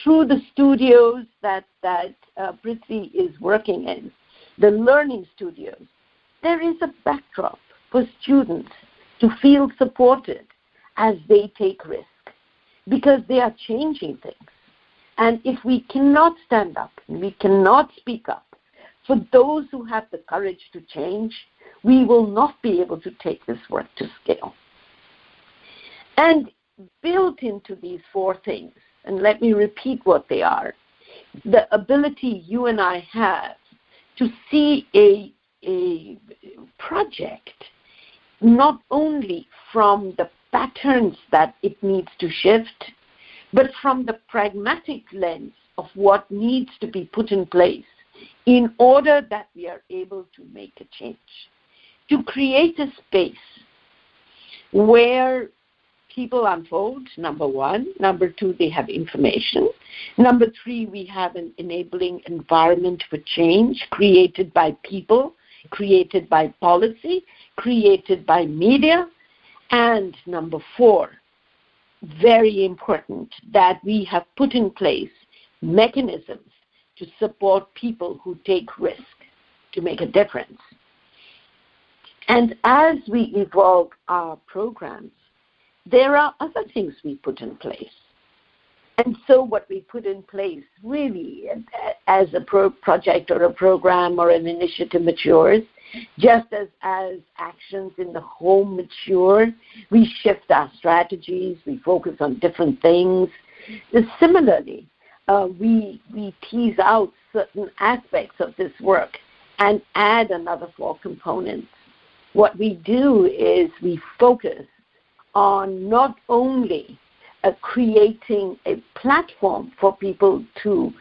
through the studios that Prithvi is working in, the learning studios, there is a backdrop for students to feel supported as they take risk, because they are changing things. And if we cannot stand up, we cannot speak up for those who have the courage to change, we will not be able to take this work to scale. And built into these four things, and let me repeat what they are, the ability you and I have to see a project not only from the patterns that it needs to shift, but from the pragmatic lens of what needs to be put in place in order that we are able to make a change. To create a space where people unfold, number one. Number two, they have information. Number three, we have an enabling environment for change created by people, created by policy, created by media. And number four, very important, that we have put in place mechanisms to support people who take risk to make a difference. And as we evolve our programs, there are other things we put in place. And so what we put in place really as a project or a program or an initiative matures, just as actions in the home mature, we shift our strategies, we focus on different things. Similarly, we tease out certain aspects of this work and add another four components. What we do is we focus on not only creating a platform for people to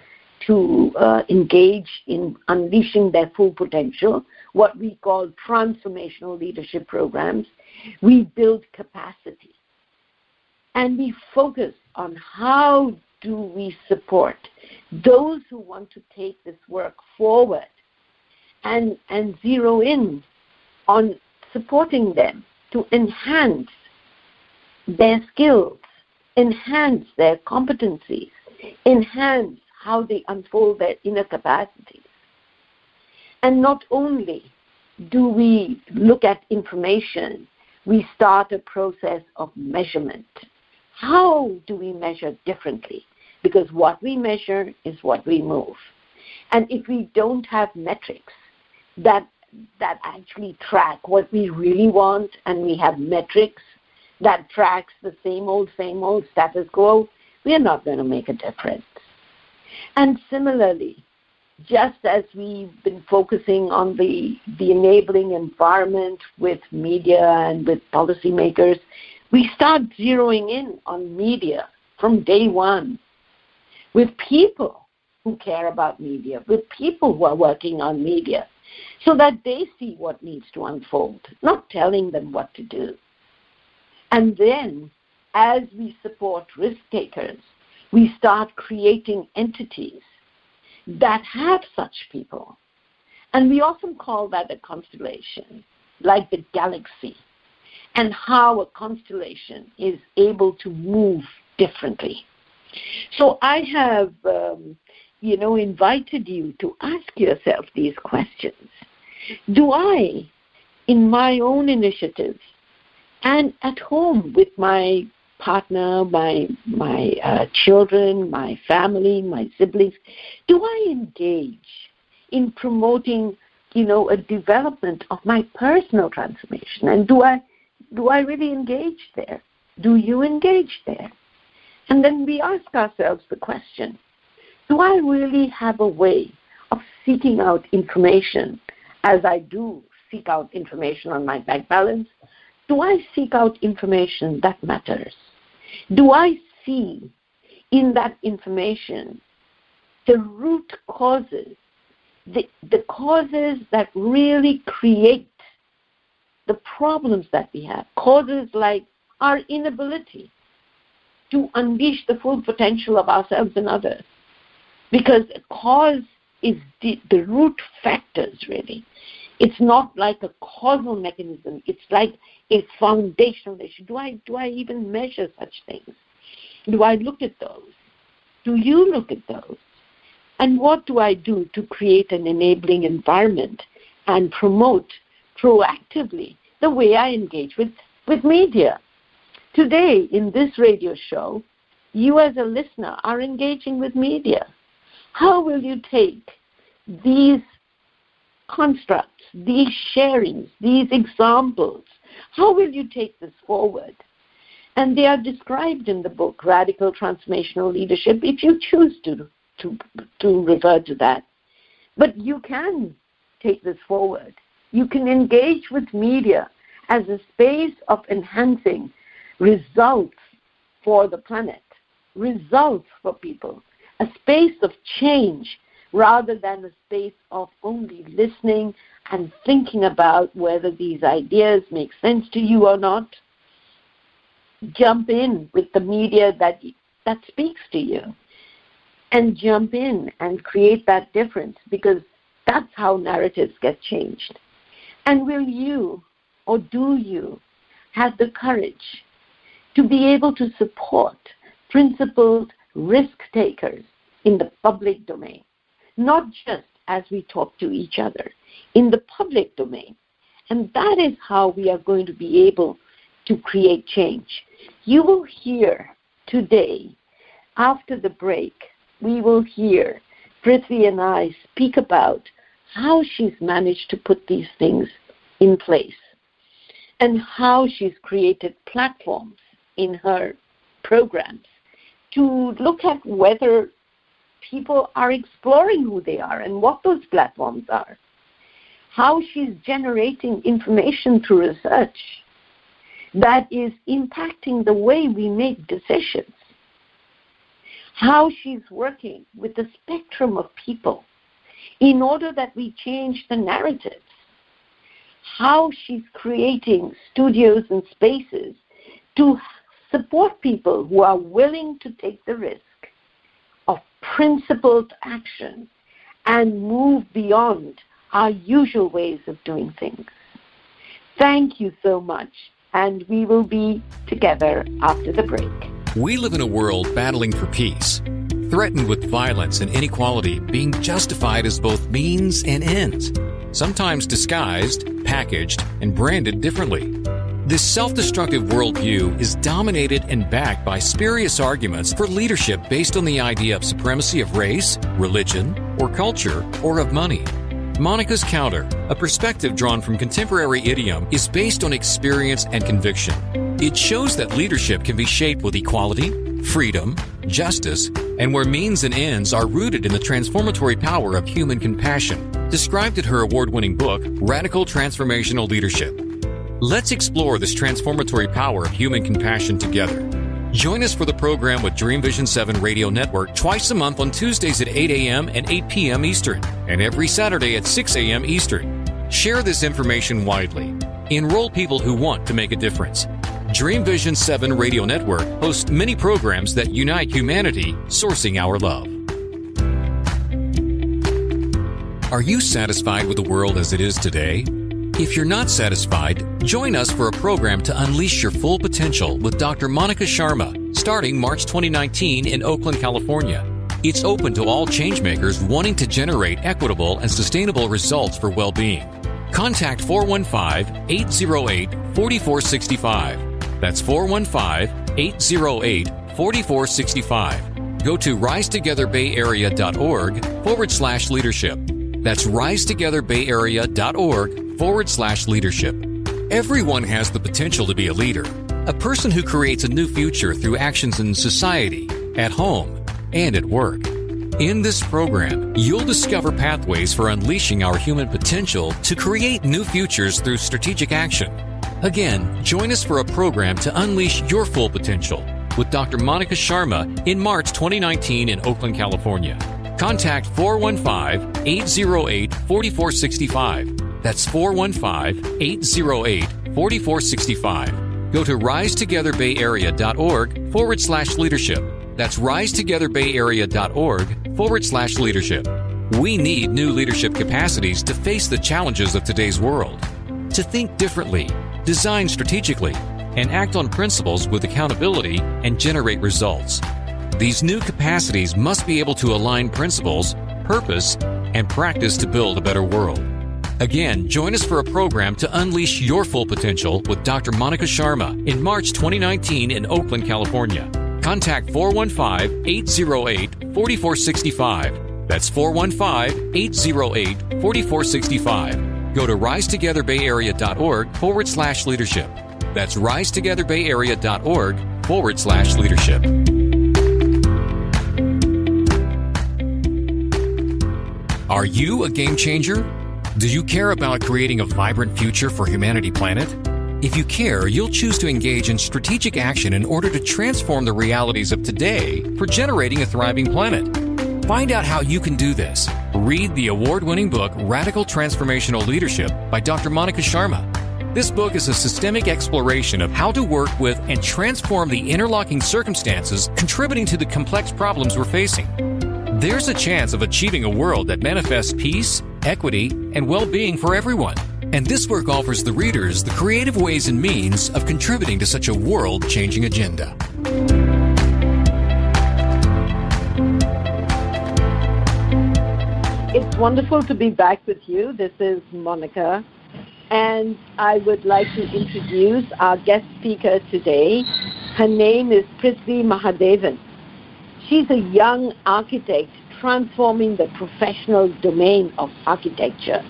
engage in unleashing their full potential, what we call transformational leadership programs. We build capacity. And we focus on how do we support those who want to take this work forward and zero in on supporting them to enhance their skills, enhance their competencies, enhance how they unfold their inner capacities. And not only do we look at information, we start a process of measurement. How do we measure differently? Because what we measure is what we move. And if we don't have metrics that actually track what we really want, and we have metrics that tracks the same old status quo, we are not going to make a difference. And similarly, just as we've been focusing on the enabling environment with media and with policymakers, we start zeroing in on media from day one with people who care about media, with people who are working on media, so that they see what needs to unfold, not telling them what to do. And then, as we support risk takers, we start creating entities that have such people. And we often call that a constellation, like the galaxy, and how a constellation is able to move differently. So I have, invited you to ask yourself these questions. Do I, in my own initiatives, and at home with my partner, my children, my family, my siblings, do I engage in promoting, a development of my personal transformation? And do I really engage there? Do you engage there? And then we ask ourselves the question, do I really have a way of seeking out information as I do seek out information on my bank balance? Do I seek out information that matters? Do I see in that information the root causes, the causes that really create the problems that we have, causes like our inability to unleash the full potential of ourselves and others? Because a cause is the root factors, really. It's not like a causal mechanism. It's like a foundational issue. Do I even measure such things? Do I look at those? do you look at those? And what do I do to create an enabling environment and promote proactively the way I engage with media? Today, in this radio show, you as a listener are engaging with media. How will you take these constructs, these sharings, these examples? How will you take this forward? And they are described in the book, Radical Transformational Leadership, if you choose to refer to that. But you can take this forward. You can engage with media as a space of enhancing results for the planet, results for people, a space of change rather than a space of only listening and thinking about whether these ideas make sense to you or not. Jump in with the media that speaks to you, and jump in and create that difference, because that's how narratives get changed. And will you, or do you, have the courage to be able to support principled risk takers in the public domain, not just as we talk to each other, in the public domain? And that is how we are going to be able to create change. You will hear today, after the break, we will hear Prithvi and I speak about how she's managed to put these things in place and how she's created platforms in her programs to look at whether people are exploring who they are and what those platforms are, how she's generating information through research that is impacting the way we make decisions, how she's working with a spectrum of people in order that we change the narratives, how she's creating studios and spaces to support people who are willing to take the risk of principled action and move beyond our usual ways of doing things. Thank you so much, and we will be together after the break. We live in a world battling for peace, threatened with violence and inequality being justified as both means and ends, sometimes disguised, packaged, and branded differently. This self-destructive worldview is dominated and backed by spurious arguments for leadership based on the idea of supremacy of race, religion, or culture, or of money. Monica's counter, a perspective drawn from contemporary idiom, is based on experience and conviction. It shows that leadership can be shaped with equality, freedom, justice, and where means and ends are rooted in the transformatory power of human compassion, described in her award-winning book, Radical Transformational Leadership. Let's explore this transformatory power of human compassion together. Join us for the program with Dreamvisions 7 Radio Network twice a month on Tuesdays at 8 a.m. and 8 p.m. Eastern, and every Saturday at 6 a.m. Eastern. Share this information widely. Enroll people who want to make a difference. Dreamvisions 7 Radio Network hosts many programs that unite humanity, sourcing our love. Are you satisfied with the world as it is today? If you're not satisfied, join us for a program to unleash your full potential with Dr. Monica Sharma, starting March 2019 in Oakland, California. It's open to all changemakers wanting to generate equitable and sustainable results for well-being. Contact 415-808-4465. That's 415-808-4465. Go to risetogetherbayarea.org/leadership. That's risetogetherbayarea.org/leadership. Everyone has the potential to be a leader, a person who creates a new future through actions in society, at home, and at work. In this program, you'll discover pathways for unleashing our human potential to create new futures through strategic action. Again, join us for a program to unleash your full potential with Dr. Monica Sharma in March 2019 in Oakland, California. Contact 415-808-4465. That's 415-808-4465. Go to risetogetherbayarea.org/leadership. That's risetogetherbayarea.org/leadership. We need new leadership capacities to face the challenges of today's world, to think differently, design strategically, and act on principles with accountability and generate results. These new capacities must be able to align principles, purpose, and practice to build a better world. Again, join us for a program to unleash your full potential with Dr. Monica Sharma in March 2019 in Oakland, California. Contact 415-808-4465. That's 415-808-4465. Go to risetogetherbayarea.org/leadership. That's risetogetherbayarea.org/leadership. Are you a game changer? Do you care about creating a vibrant future for humanity planet? If you care, you'll choose to engage in strategic action in order to transform the realities of today for generating a thriving planet. Find out how you can do this. Read the award-winning book, Radical Transformational Leadership by Dr. Monica Sharma. This book is a systemic exploration of how to work with and transform the interlocking circumstances contributing to the complex problems we're facing. There's a chance of achieving a world that manifests peace, equity, and well-being for everyone. And this work offers the readers the creative ways and means of contributing to such a world-changing agenda. It's wonderful to be back with you. This is Monica, and I would like to introduce our guest speaker today. Her name is Prithvi Mahadevan. She's a young architect transforming the professional domain of architecture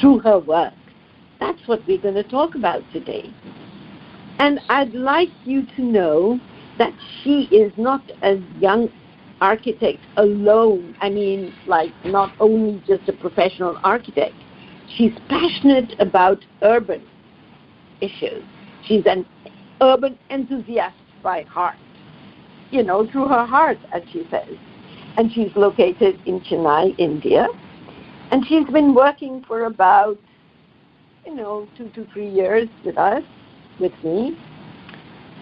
through her work. That's what we're going to talk about today. And I'd like you to know that she is not a young architect alone. I mean, like, not only just a professional architect. She's passionate about urban issues. She's an urban enthusiast by heart, you know, through her heart, as she says. And she's located in Chennai, India. And she's been working for about, 2 to 3 years with me.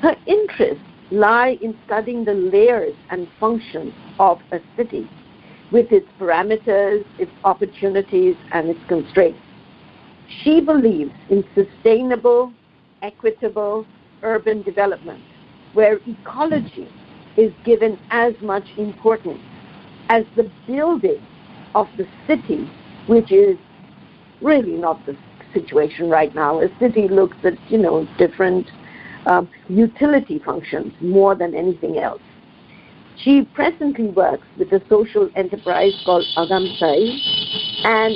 Her interests lie in studying the layers and functions of a city with its parameters, its opportunities, and its constraints. She believes in sustainable, equitable urban development, where ecology is given as much importance as the building of the city, which is really not the situation right now. A city looks at, different utility functions more than anything else. She presently works with a social enterprise called Agamsai and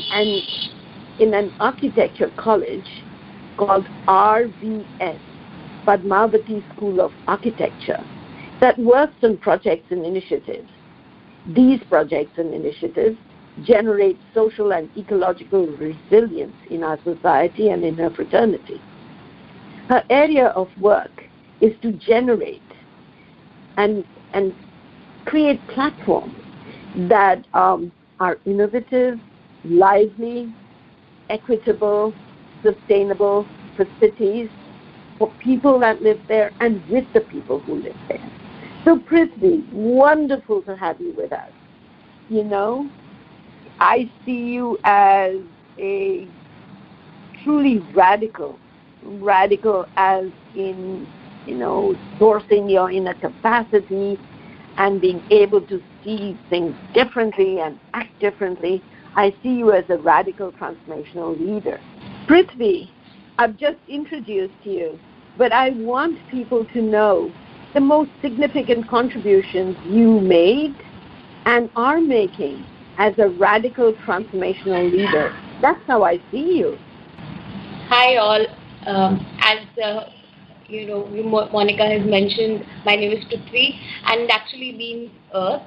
in an architecture college called RVS, Padmavati School of Architecture, that works on projects and initiatives. These projects and initiatives generate social and ecological resilience in our society and in her fraternity. Her area of work is to generate and create platforms that are innovative, lively, equitable, sustainable for cities, for people that live there, and with the people who live there. So Prithvi, wonderful to have you with us. I see you as a truly radical as in, sourcing your inner capacity and being able to see things differently and act differently. I see you as a radical transformational leader. Prithvi, I've just introduced you, but I want people to know the most significant contributions you made and are making as a radical transformational leader. That's how I see you. Hi all. As Monica has mentioned, my name is Prithvi, and it actually means earth.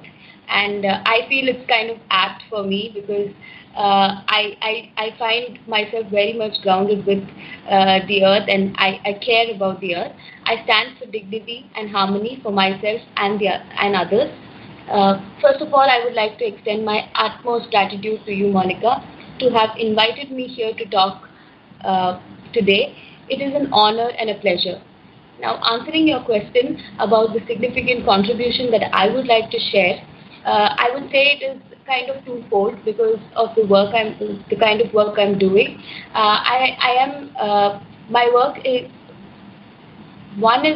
And I feel it's kind of apt for me because I find myself very much grounded with the earth, and I care about the earth. I stand for dignity and harmony for myself and others. First of all, I would like to extend my utmost gratitude to you, Monica, to have invited me here to talk today. It is an honor and a pleasure. Now, answering your question about the significant contribution that I would like to share, I would say it is kind of twofold because of the kind of work I'm doing. My work is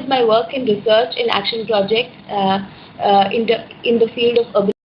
my work in research in action projects in the field of urban